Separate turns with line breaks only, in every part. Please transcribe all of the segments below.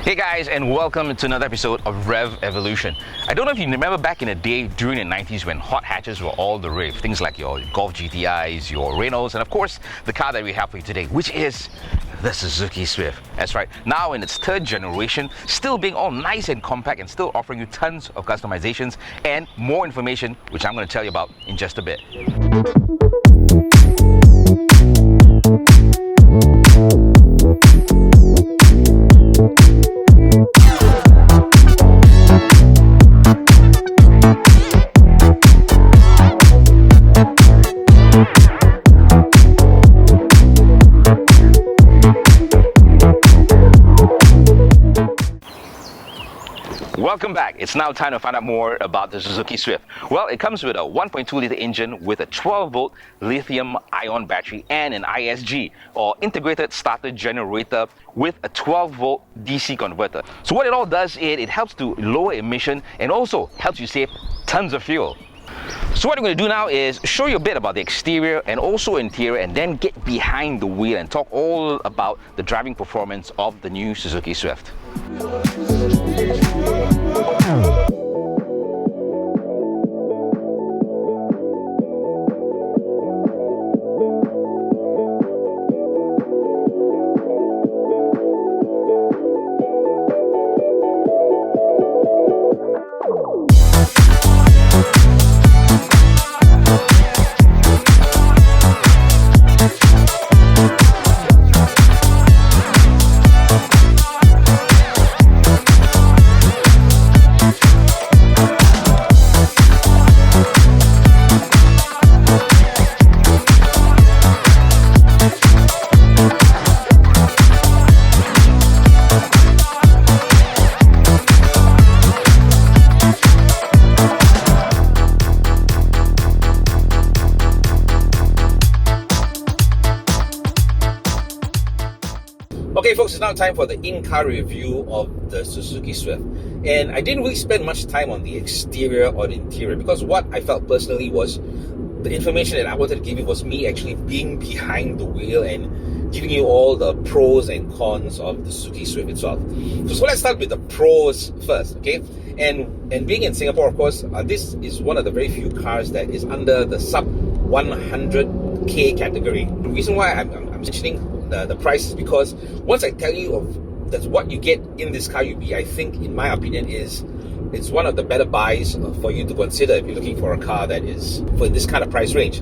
Hey guys, and welcome to another episode of Revv Evolution. I don't know if you remember back in the day during the 90s when hot hatches were all the rave. Things like your Golf GTIs, your Renaults, and of course the car that we have for you today, which is the Suzuki Swift. That's right, now in its third generation, still being all nice and compact and still offering you tons of customizations and more information, which I'm going to tell you about in just a bit. Welcome back. It's now time to find out more about the Suzuki Swift. Well, it comes with a 1.2 litre engine with a 12 volt lithium ion battery and an ISG, or integrated starter generator, with a 12 volt DC converter. So what it all does is it helps to lower emission and also helps you save tons of fuel. So what I'm going to do now is show you a bit about the exterior and also interior, and then get behind the wheel and talk all about the driving performance of the new Suzuki Swift. Okay folks, it's now time for the in-car review of the Suzuki Swift. And I didn't really spend much time on the exterior or the interior, because what I felt personally was the information that I wanted to give you was me actually being behind the wheel and giving you all the pros and cons of the Suzuki Swift itself. So let's start with the pros first, okay? And being in Singapore, of course, this is one of the very few cars that is under the sub 100k category. The reason why I'm mentioning the price is because once I tell you of that's what you get in this car, I think, in my opinion, it's one of the better buys for you to consider if you're looking for a car that is for this kind of price range.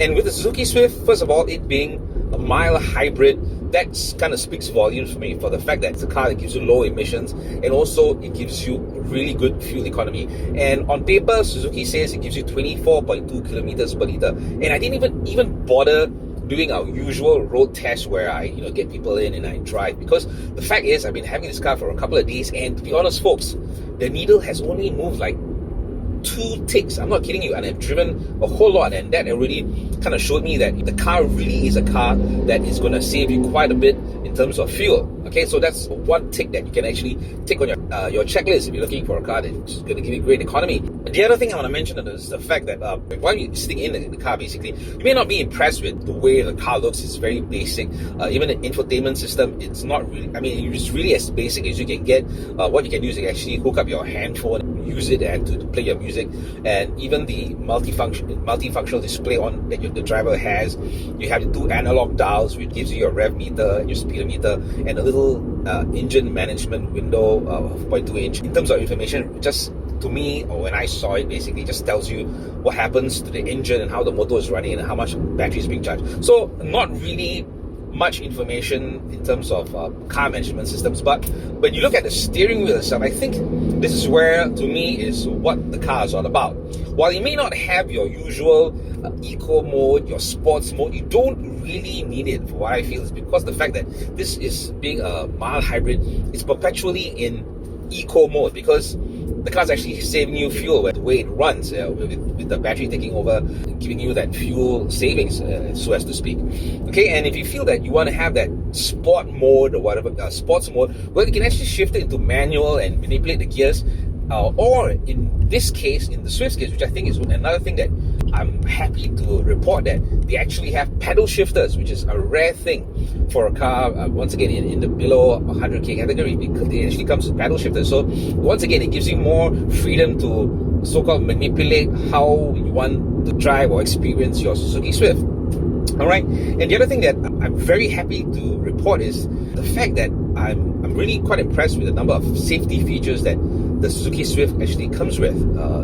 And with the Suzuki Swift, first of all, it being a mild hybrid, that kind of speaks volumes for me, for the fact that it's a car that gives you low emissions and also it gives you really good fuel economy. And on paper, Suzuki says it gives you 24.2 kilometers per liter, and I didn't even bother doing our usual road test where I get people in and I drive, because the fact is I've been having this car for a couple of days, and to be honest folks, the needle has only moved like 2 ticks. I'm not kidding you, and I've driven a whole lot, and that already kind of showed me that the car really is a car that is going to save you quite a bit in terms of fuel. Okay, so that's one tick that you can actually tick on your checklist if you're looking for a car that's going to give you great economy. The other thing I want to mention is the fact that while you're sitting in the car, basically, you may not be impressed with the way the car looks. It's very basic. Even the infotainment system, it's not really, it's really as basic as you can get. What you can do is actually hook up your handphone, use it and to play your music, and even the multifunctional display on that the driver has. You have the 2 analog dials, which gives you your rev meter and your speedometer, and a little engine management window of 0.2 inch. In terms of information, just to me, or when I saw it, basically just tells you what happens to the engine and how the motor is running and how much battery is being charged. So not really much information in terms of car management systems, but when you look at the steering wheel itself, I think this is where, to me, is what the car is all about. While you may not have your usual eco mode, your sports mode, you don't really need it. For what I feel is because the fact that this is being a mild hybrid, it's perpetually in eco mode, because the car's actually saving you fuel the way it runs, with the battery taking over, giving you that fuel savings, so as to speak. Okay, and if you feel that you want to have that sport mode or whatever, sports mode, well, you can actually shift it into manual and manipulate the gears, or in this case, in the Swift's case, which I think is another thing that I'm happy to report that they actually have pedal shifters, which is a rare thing for a car, once again, in the below 100k category, because it actually comes with pedal shifters. So once again, it gives you more freedom to so-called manipulate how you want to drive or experience your Suzuki Swift. All right, and the other thing that I'm very happy to report is the fact that I'm really quite impressed with the number of safety features that the Suzuki Swift actually comes with.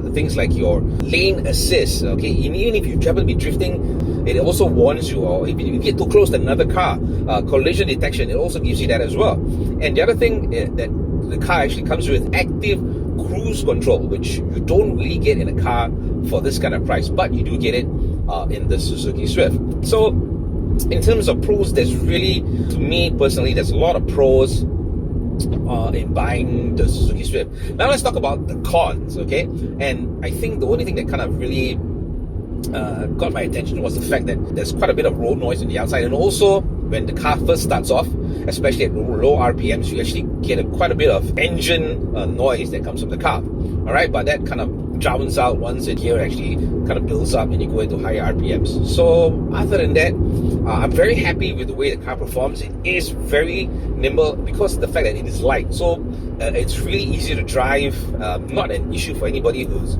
The things like your lane assist, okay, even if you happen to be drifting, it also warns you, or if you get too close to another car, collision detection, it also gives you that as well. And the other thing that the car actually comes with active cruise control, which you don't really get in a car for this kind of price, but you do get it in the Suzuki Swift. So in terms of pros, there's really, to me personally, there's a lot of pros in buying the Suzuki Swift. Now let's talk about the cons, okay? And I think the only thing that kind of really got my attention was the fact that there's quite a bit of road noise on the outside, and also when the car first starts off, especially at low RPMs, you actually get quite a bit of engine noise that comes from the car. All right, but that kind of drowns out once the gear actually kind of builds up and you go into higher RPMs. So other than that, I'm very happy with the way the car performs. It is very nimble because of the fact that it is light. So it's really easy to drive. Not an issue for anybody who's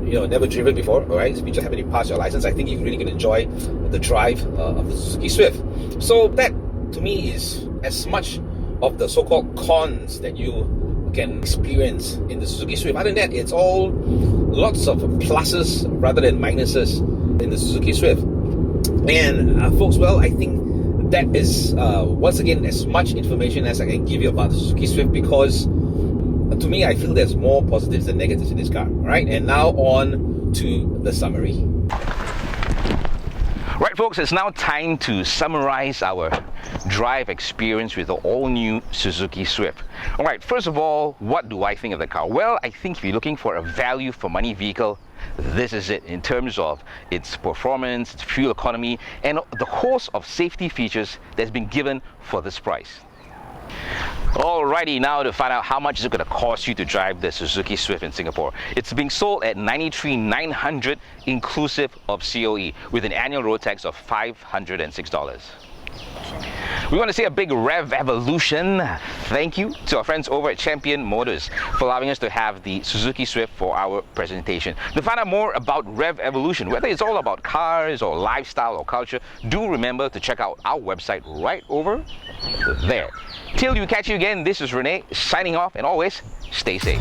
never driven before. All right, if you just happen to pass your license, I think you're really going to enjoy the drive of the Suzuki Swift. So that to me is as much of the so-called cons that you can experience in the Suzuki Swift. Other than that, it's all lots of pluses rather than minuses in the Suzuki Swift. And folks, well, I think that is once again as much information as I can give you about the Suzuki Swift, because to me, I feel there's more positives than negatives in this car. All right, and now on to the summary. Right, folks, it's now time to summarize our drive experience with the all-new Suzuki Swift. All right, first of all, what do I think of the car? Well, I think if you're looking for a value-for-money vehicle, this is it in terms of its performance, its fuel economy, and the host of safety features that's been given for this price. Alrighty, now to find out how much is it going to cost you to drive the Suzuki Swift in Singapore. It's being sold at $93,900 inclusive of COE with an annual road tax of $506. We want to say a big Revv Evolution thank you to our friends over at Champion Motors for allowing us to have the Suzuki Swift for our presentation. To find out more about Revv Evolution, whether it's all about cars or lifestyle or culture, do remember to check out our website right over there. Till we catch you again, this is Renee signing off, and always stay safe.